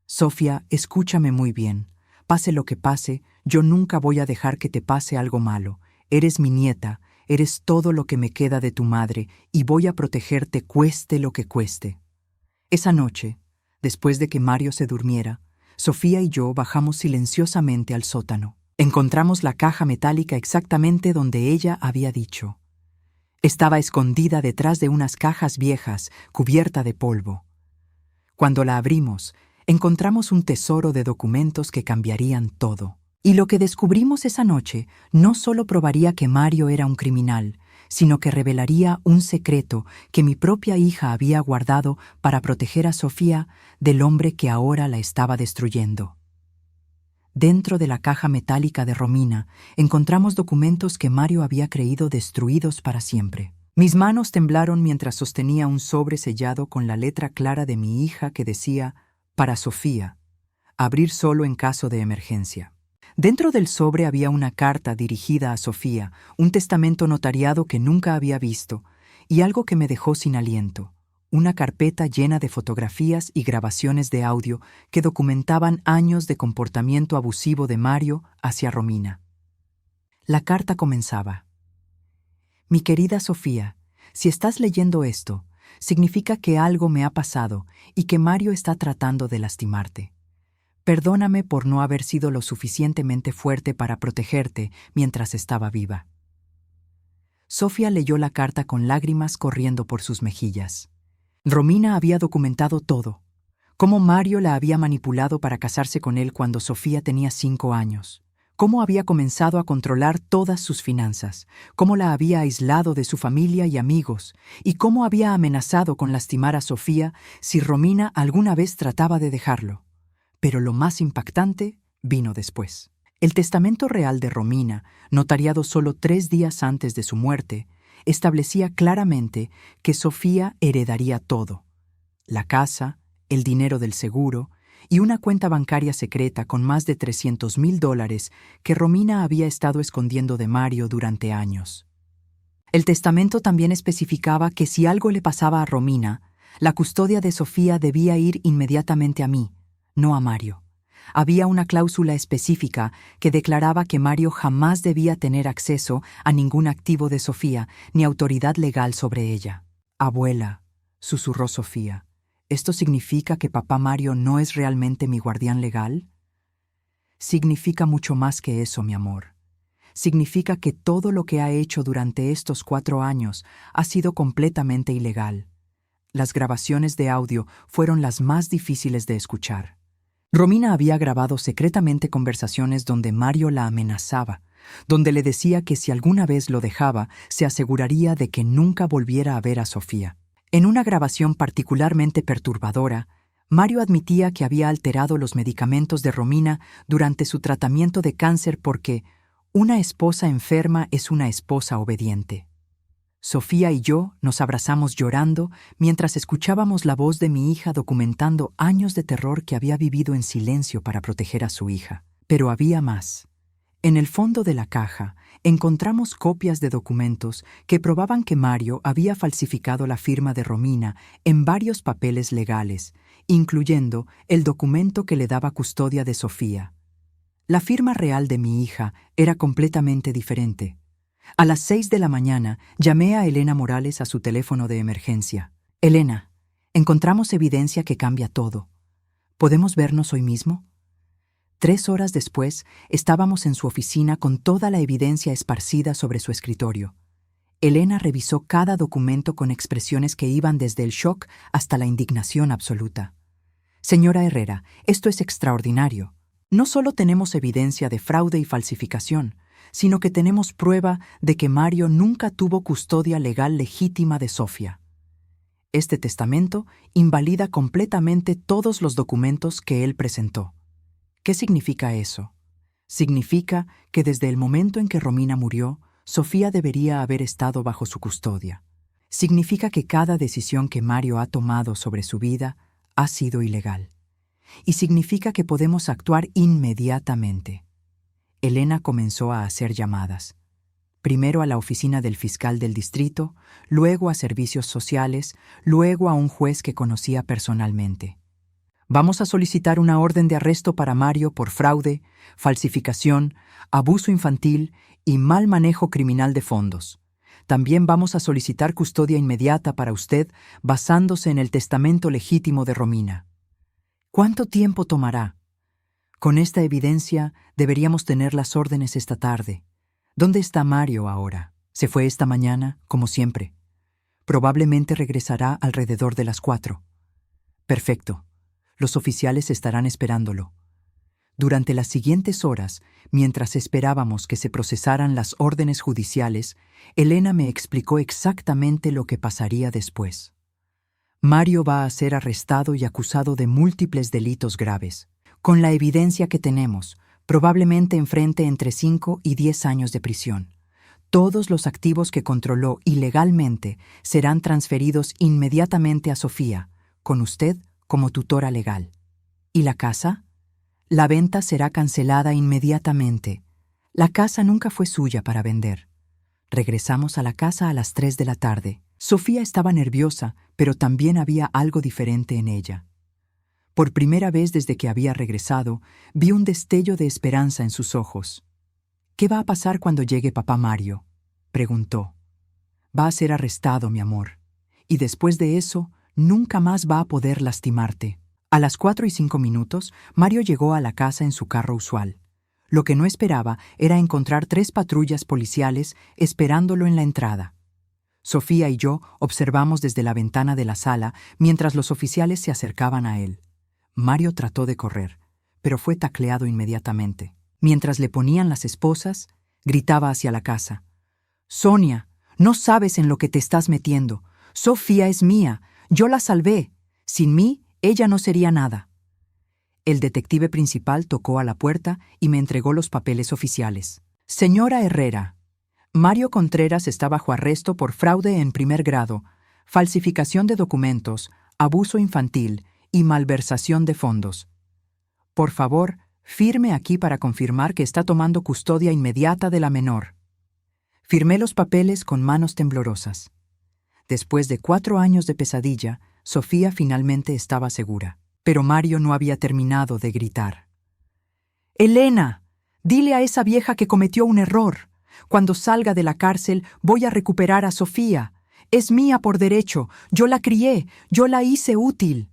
Sofía, escúchame muy bien. Pase lo que pase, yo nunca voy a dejar que te pase algo malo. Eres mi nieta, eres todo lo que me queda de tu madre y voy a protegerte cueste lo que cueste. Esa noche, después de que Mario se durmiera, Sofía y yo bajamos silenciosamente al sótano. Encontramos la caja metálica exactamente donde ella había dicho. Estaba escondida detrás de unas cajas viejas, cubierta de polvo. Cuando la abrimos, encontramos un tesoro de documentos que cambiarían todo. Y lo que descubrimos esa noche no solo probaría que Mario era un criminal, sino que revelaría un secreto que mi propia hija había guardado para proteger a Sofía del hombre que ahora la estaba destruyendo. Dentro de la caja metálica de Romina encontramos documentos que Mario había creído destruidos para siempre. Mis manos temblaron mientras sostenía un sobre sellado con la letra clara de mi hija que decía «Para Sofía, abrir solo en caso de emergencia». Dentro del sobre había una carta dirigida a Sofía, un testamento notariado que nunca había visto, y algo que me dejó sin aliento, una carpeta llena de fotografías y grabaciones de audio que documentaban años de comportamiento abusivo de Mario hacia Romina. La carta comenzaba: «Mi querida Sofía, si estás leyendo esto, significa que algo me ha pasado y que Mario está tratando de lastimarte. Perdóname por no haber sido lo suficientemente fuerte para protegerte mientras estaba viva». Sofía leyó la carta con lágrimas corriendo por sus mejillas. Romina había documentado todo, cómo Mario la había manipulado para casarse con él cuando Sofía tenía 5 años, cómo había comenzado a controlar todas sus finanzas, cómo la había aislado de su familia y amigos, y cómo había amenazado con lastimar a Sofía si Romina alguna vez trataba de dejarlo. Pero lo más impactante vino después. El testamento real de Romina, notariado solo 3 días antes de su muerte, establecía claramente que Sofía heredaría todo: la casa, el dinero del seguro y una cuenta bancaria secreta con más de $300,000 que Romina había estado escondiendo de Mario durante años. El testamento también especificaba que si algo le pasaba a Romina, la custodia de Sofía debía ir inmediatamente a mí, no a Mario. Había una cláusula específica que declaraba que Mario jamás debía tener acceso a ningún activo de Sofía ni autoridad legal sobre ella. «Abuela», susurró Sofía, ¿esto significa que papá Mario no es realmente mi guardián legal? Significa mucho más que eso, mi amor. Significa que todo lo que ha hecho durante estos 4 años ha sido completamente ilegal. Las grabaciones de audio fueron las más difíciles de escuchar. Romina había grabado secretamente conversaciones donde Mario la amenazaba, donde le decía que si alguna vez lo dejaba, se aseguraría de que nunca volviera a ver a Sofía. En una grabación particularmente perturbadora, Mario admitía que había alterado los medicamentos de Romina durante su tratamiento de cáncer porque una esposa enferma es una esposa obediente. Sofía y yo nos abrazamos llorando mientras escuchábamos la voz de mi hija documentando años de terror que había vivido en silencio para proteger a su hija. Pero había más. En el fondo de la caja encontramos copias de documentos que probaban que Mario había falsificado la firma de Romina en varios papeles legales, incluyendo el documento que le daba custodia de Sofía. La firma real de mi hija era completamente diferente. A las 6 de la mañana llamé a Elena Morales a su teléfono de emergencia. Elena, encontramos evidencia que cambia todo. ¿Podemos vernos hoy mismo? 3 horas después, estábamos en su oficina con toda la evidencia esparcida sobre su escritorio. Elena revisó cada documento con expresiones que iban desde el shock hasta la indignación absoluta. Señora Herrera, esto es extraordinario. No solo tenemos evidencia de fraude y falsificación, sino que tenemos prueba de que Mario nunca tuvo custodia legal legítima de Sofía. Este testamento invalida completamente todos los documentos que él presentó. ¿Qué significa eso? Significa que desde el momento en que Romina murió, Sofía debería haber estado bajo su custodia. Significa que cada decisión que Mario ha tomado sobre su vida ha sido ilegal. Y significa que podemos actuar inmediatamente. Elena comenzó a hacer llamadas. Primero a la oficina del fiscal del distrito, luego a servicios sociales, luego a un juez que conocía personalmente. Vamos a solicitar una orden de arresto para Mario por fraude, falsificación, abuso infantil y mal manejo criminal de fondos. También vamos a solicitar custodia inmediata para usted basándose en el testamento legítimo de Romina. ¿Cuánto tiempo tomará? Con esta evidencia deberíamos tener las órdenes esta tarde. ¿Dónde está Mario ahora? Se fue esta mañana, como siempre. Probablemente regresará alrededor de las 4. Perfecto. Los oficiales estarán esperándolo. Durante las siguientes horas, mientras esperábamos que se procesaran las órdenes judiciales, Elena me explicó exactamente lo que pasaría después. Mario va a ser arrestado y acusado de múltiples delitos graves. Con la evidencia que tenemos, probablemente enfrente entre 5 y 10 años de prisión. Todos los activos que controló ilegalmente serán transferidos inmediatamente a Sofía, con usted como tutora legal. ¿Y la casa? La venta será cancelada inmediatamente. La casa nunca fue suya para vender. Regresamos a la casa a las 3 de la tarde. Sofía estaba nerviosa, pero también había algo diferente en ella. Por primera vez desde que había regresado, vi un destello de esperanza en sus ojos. ¿Qué va a pasar cuando llegue papá Mario?, preguntó. Va a ser arrestado, mi amor. Y después de eso, nunca más va a poder lastimarte. A las 4:05, Mario llegó a la casa en su carro usual. Lo que no esperaba era encontrar 3 patrullas policiales esperándolo en la entrada. Sofía y yo observamos desde la ventana de la sala mientras los oficiales se acercaban a él. Mario trató de correr, pero fue tacleado inmediatamente. Mientras le ponían las esposas, gritaba hacia la casa. «Sonia, no sabes en lo que te estás metiendo. Sofía es mía. Yo la salvé. Sin mí, ella no sería nada». El detective principal tocó a la puerta y me entregó los papeles oficiales. «Señora Herrera, Mario Contreras está bajo arresto por fraude en primer grado, falsificación de documentos, abuso infantil y malversación de fondos. Por favor, firme aquí para confirmar que está tomando custodia inmediata de la menor». Firmé los papeles con manos temblorosas. Después de 4 años de pesadilla, Sofía finalmente estaba segura. Pero Mario no había terminado de gritar. «Elena, dile a esa vieja que cometió un error. Cuando salga de la cárcel voy a recuperar a Sofía. Es mía por derecho. Yo la crié. Yo la hice útil».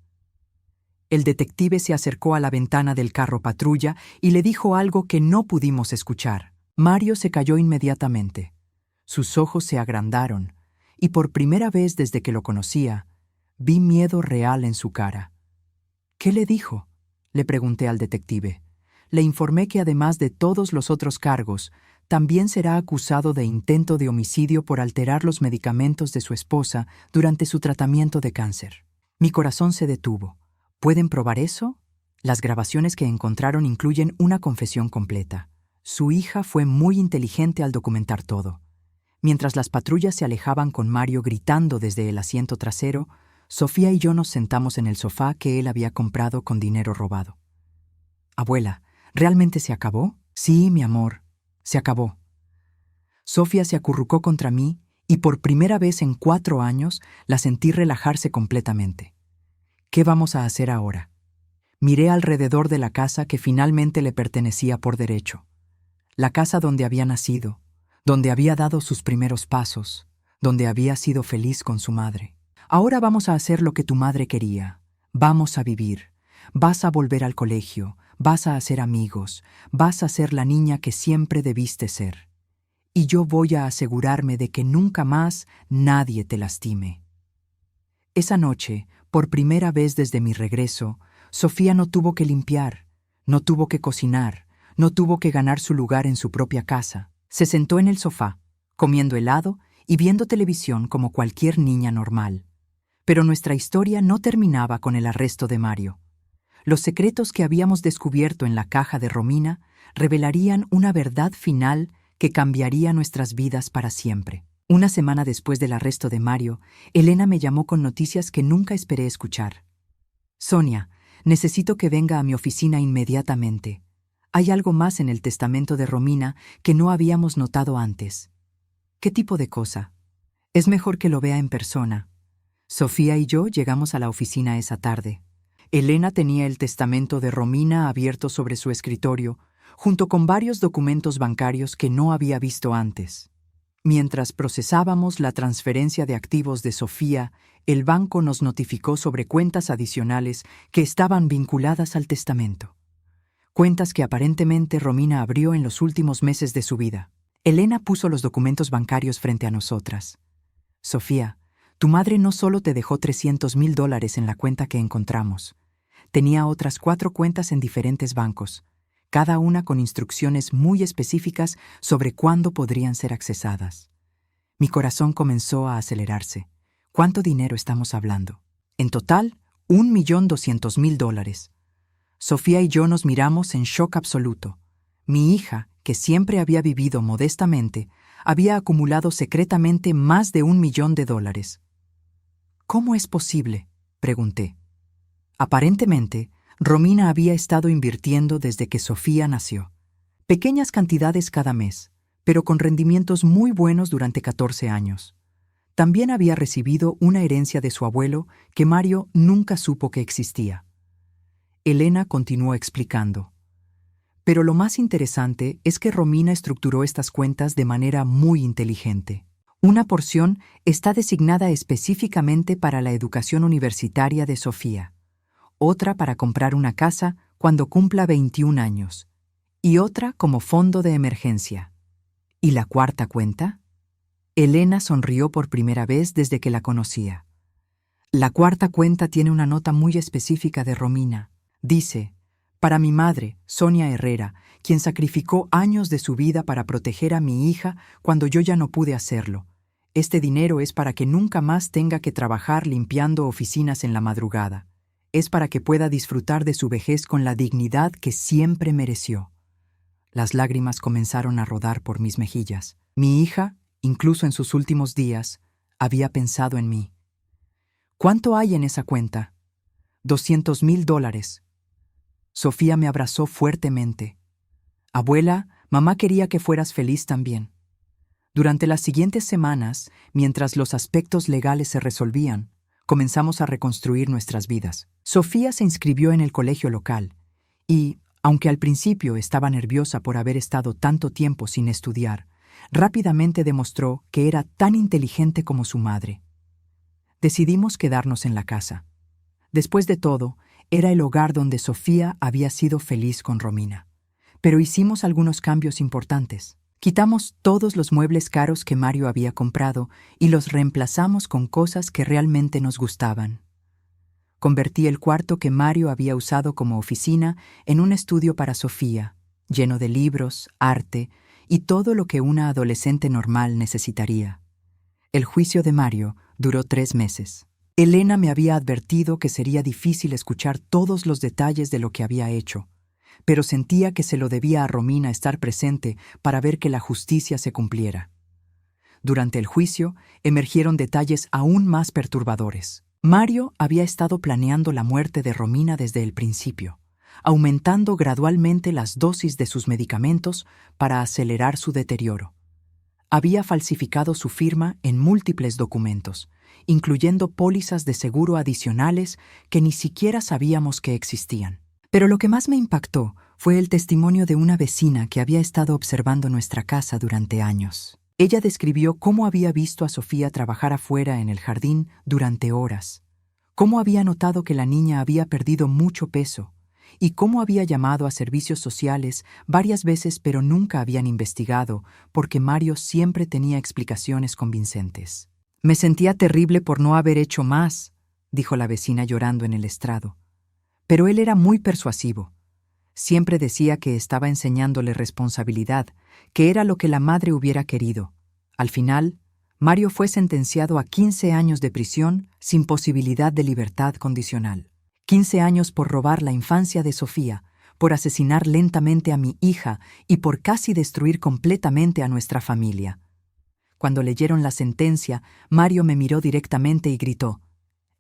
El detective se acercó a la ventana del carro patrulla y le dijo algo que no pudimos escuchar. Mario se cayó inmediatamente. Sus ojos se agrandaron, y por primera vez desde que lo conocía, vi miedo real en su cara. «¿Qué le dijo?», le pregunté al detective. Le informé que además de todos los otros cargos, también será acusado de intento de homicidio por alterar los medicamentos de su esposa durante su tratamiento de cáncer. Mi corazón se detuvo. ¿Pueden probar eso? Las grabaciones que encontraron incluyen una confesión completa. Su hija fue muy inteligente al documentar todo. Mientras las patrullas se alejaban con Mario gritando desde el asiento trasero, Sofía y yo nos sentamos en el sofá que él había comprado con dinero robado. Abuela, ¿realmente se acabó? Sí, mi amor, se acabó. Sofía se acurrucó contra mí y por primera vez en 4 años la sentí relajarse completamente. ¿Qué vamos a hacer ahora? Miré alrededor de la casa que finalmente le pertenecía por derecho. La casa donde había nacido, donde había dado sus primeros pasos, donde había sido feliz con su madre. Ahora vamos a hacer lo que tu madre quería. Vamos a vivir. Vas a volver al colegio, vas a hacer amigos, vas a ser la niña que siempre debiste ser. Y yo voy a asegurarme de que nunca más nadie te lastime. Esa noche, por primera vez desde mi regreso, Sofía no tuvo que limpiar, no tuvo que cocinar, no tuvo que ganar su lugar en su propia casa. Se sentó en el sofá, comiendo helado y viendo televisión como cualquier niña normal. Pero nuestra historia no terminaba con el arresto de Mario. Los secretos que habíamos descubierto en la caja de Romina revelarían una verdad final que cambiaría nuestras vidas para siempre. Una semana después del arresto de Mario, Elena me llamó con noticias que nunca esperé escuchar. Sonia, necesito que venga a mi oficina inmediatamente. Hay algo más en el testamento de Romina que no habíamos notado antes. ¿Qué tipo de cosa? Es mejor que lo vea en persona. Sofía y yo llegamos a la oficina esa tarde. Elena tenía el testamento de Romina abierto sobre su escritorio, junto con varios documentos bancarios que no había visto antes. Mientras procesábamos la transferencia de activos de Sofía, el banco nos notificó sobre cuentas adicionales que estaban vinculadas al testamento. Cuentas que aparentemente Romina abrió en los últimos meses de su vida. Elena puso los documentos bancarios frente a nosotras. Sofía, tu madre no solo te dejó $300,000 en la cuenta que encontramos. Tenía otras 4 cuentas en diferentes bancos, cada una con instrucciones muy específicas sobre cuándo podrían ser accesadas. Mi corazón comenzó a acelerarse. ¿Cuánto dinero estamos hablando? En total, $1,200,000. Sofía y yo nos miramos en shock absoluto. Mi hija, que siempre había vivido modestamente, había acumulado secretamente más de $1,000,000. ¿Cómo es posible?, pregunté. Aparentemente, Romina había estado invirtiendo desde que Sofía nació. Pequeñas cantidades cada mes, pero con rendimientos muy buenos durante 14 años. También había recibido una herencia de su abuelo que Mario nunca supo que existía. Elena continuó explicando. Pero lo más interesante es que Romina estructuró estas cuentas de manera muy inteligente. Una porción está designada específicamente para la educación universitaria de Sofía, otra para comprar una casa cuando cumpla 21 años, y otra como fondo de emergencia. ¿Y la cuarta cuenta? Elena sonrió por primera vez desde que la conocía. La cuarta cuenta tiene una nota muy específica de Romina. Dice, para mi madre, Sonia Herrera, quien sacrificó años de su vida para proteger a mi hija cuando yo ya no pude hacerlo. Este dinero es para que nunca más tenga que trabajar limpiando oficinas en la madrugada. Es para que pueda disfrutar de su vejez con la dignidad que siempre mereció. Las lágrimas comenzaron a rodar por mis mejillas. Mi hija, incluso en sus últimos días, había pensado en mí. ¿Cuánto hay en esa cuenta? $200,000. Sofía me abrazó fuertemente. Abuela, mamá quería que fueras feliz también. Durante las siguientes semanas, mientras los aspectos legales se resolvían, comenzamos a reconstruir nuestras vidas. Sofía se inscribió en el colegio local y, aunque al principio estaba nerviosa por haber estado tanto tiempo sin estudiar, rápidamente demostró que era tan inteligente como su madre. Decidimos quedarnos en la casa. Después de todo, era el hogar donde Sofía había sido feliz con Romina. Pero hicimos algunos cambios importantes. Quitamos todos los muebles caros que Mario había comprado y los reemplazamos con cosas que realmente nos gustaban. Convertí el cuarto que Mario había usado como oficina en un estudio para Sofía, lleno de libros, arte y todo lo que una adolescente normal necesitaría. El juicio de Mario duró 3 meses. Elena me había advertido que sería difícil escuchar todos los detalles de lo que había hecho, pero sentía que se lo debía a Romina estar presente para ver que la justicia se cumpliera. Durante el juicio, emergieron detalles aún más perturbadores. Mario había estado planeando la muerte de Romina desde el principio, aumentando gradualmente las dosis de sus medicamentos para acelerar su deterioro. Había falsificado su firma en múltiples documentos, incluyendo pólizas de seguro adicionales que ni siquiera sabíamos que existían. Pero lo que más me impactó fue el testimonio de una vecina que había estado observando nuestra casa durante años. Ella describió cómo había visto a Sofía trabajar afuera en el jardín durante horas, cómo había notado que la niña había perdido mucho peso y cómo había llamado a servicios sociales varias veces pero nunca habían investigado porque Mario siempre tenía explicaciones convincentes. «Me sentía terrible por no haber hecho más», dijo la vecina llorando en el estrado. Pero él era muy persuasivo. Siempre decía que estaba enseñándole responsabilidad, que era lo que la madre hubiera querido. Al final, Mario fue sentenciado a 15 años de prisión sin posibilidad de libertad condicional. 15 años por robar la infancia de Sofía, por asesinar lentamente a mi hija y por casi destruir completamente a nuestra familia. Cuando leyeron la sentencia, Mario me miró directamente y gritó: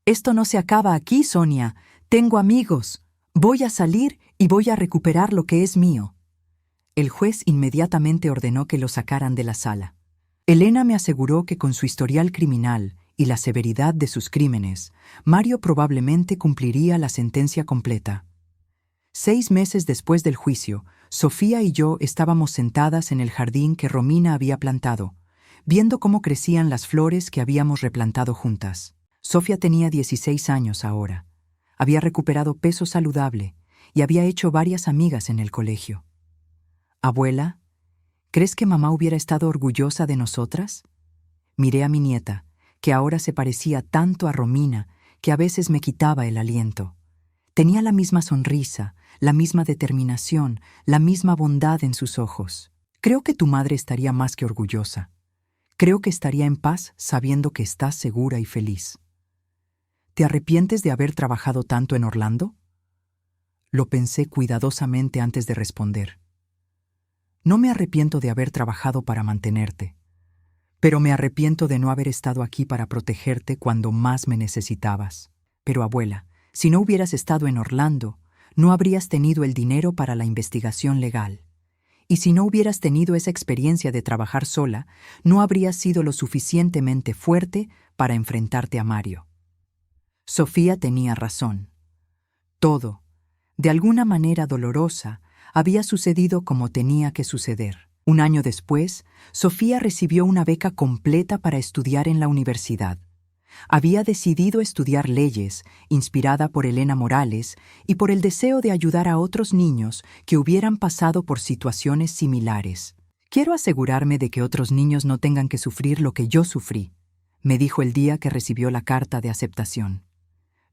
«Esto no se acaba aquí, Sonia. Tengo amigos. Voy a salir y voy a recuperar lo que es mío». El juez inmediatamente ordenó que lo sacaran de la sala. Elena me aseguró que con su historial criminal y la severidad de sus crímenes, Mario probablemente cumpliría la sentencia completa. 6 meses después del juicio, Sofía y yo estábamos sentadas en el jardín que Romina había plantado, viendo cómo crecían las flores que habíamos replantado juntas. Sofía tenía 16 años ahora. Había recuperado peso saludable y había hecho varias amigas en el colegio. «Abuela, ¿crees que mamá hubiera estado orgullosa de nosotras?» Miré a mi nieta, que ahora se parecía tanto a Romina que a veces me quitaba el aliento. Tenía la misma sonrisa, la misma determinación, la misma bondad en sus ojos. «Creo que tu madre estaría más que orgullosa. Creo que estaría en paz sabiendo que estás segura y feliz». «¿Te arrepientes de haber trabajado tanto en Orlando?» Lo pensé cuidadosamente antes de responder. «No me arrepiento de haber trabajado para mantenerte, pero me arrepiento de no haber estado aquí para protegerte cuando más me necesitabas. Pero, abuela, si no hubieras estado en Orlando, no habrías tenido el dinero para la investigación legal. Y si no hubieras tenido esa experiencia de trabajar sola, no habrías sido lo suficientemente fuerte para enfrentarte a Mario». Sofía tenía razón. Todo, de alguna manera dolorosa, había sucedido como tenía que suceder. 1 año después, Sofía recibió una beca completa para estudiar en la universidad. Había decidido estudiar leyes, inspirada por Elena Morales y por el deseo de ayudar a otros niños que hubieran pasado por situaciones similares. «Quiero asegurarme de que otros niños no tengan que sufrir lo que yo sufrí», me dijo el día que recibió la carta de aceptación.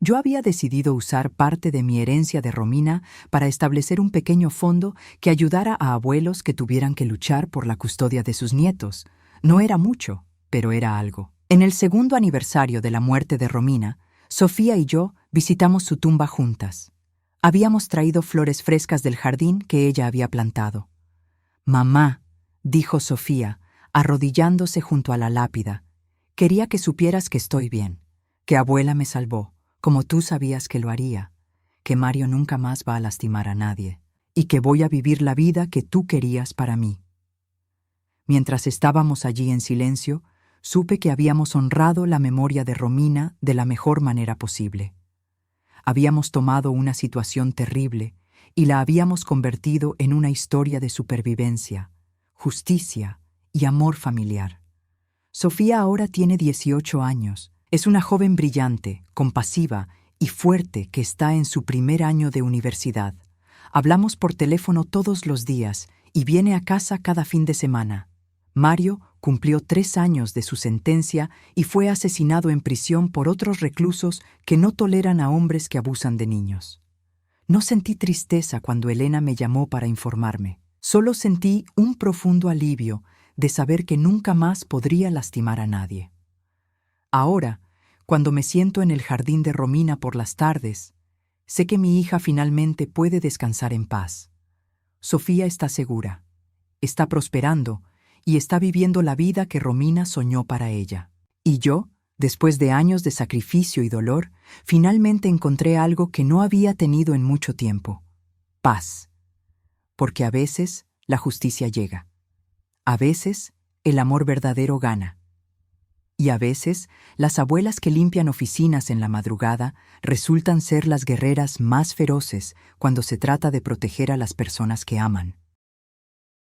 Yo había decidido usar parte de mi herencia de Romina para establecer un pequeño fondo que ayudara a abuelos que tuvieran que luchar por la custodia de sus nietos. No era mucho, pero era algo. En el 2º aniversario de la muerte de Romina, Sofía y yo visitamos su tumba juntas. Habíamos traído flores frescas del jardín que ella había plantado. «Mamá», dijo Sofía, arrodillándose junto a la lápida, «quería que supieras que estoy bien, que abuela me salvó, como tú sabías que lo haría, que Mario nunca más va a lastimar a nadie, y que voy a vivir la vida que tú querías para mí». Mientras estábamos allí en silencio, supe que habíamos honrado la memoria de Romina de la mejor manera posible. Habíamos tomado una situación terrible y la habíamos convertido en una historia de supervivencia, justicia y amor familiar. Sofía ahora tiene 18 años. Es una joven brillante, compasiva y fuerte que está en su primer año de universidad. Hablamos por teléfono todos los días y viene a casa cada fin de semana. Mario cumplió 3 años de su sentencia y fue asesinado en prisión por otros reclusos que no toleran a hombres que abusan de niños. No sentí tristeza cuando Elena me llamó para informarme. Solo sentí un profundo alivio de saber que nunca más podría lastimar a nadie. Ahora, Cuando me siento en el jardín de Romina por las tardes, sé que mi hija finalmente puede descansar en paz. Sofía está segura, está prosperando y está viviendo la vida que Romina soñó para ella. Y yo, después de años de sacrificio y dolor, finalmente encontré algo que no había tenido en mucho tiempo: paz. Porque a veces la justicia llega. A veces el amor verdadero gana. Y a veces las abuelas que limpian oficinas en la madrugada resultan ser las guerreras más feroces cuando se trata de proteger a las personas que aman.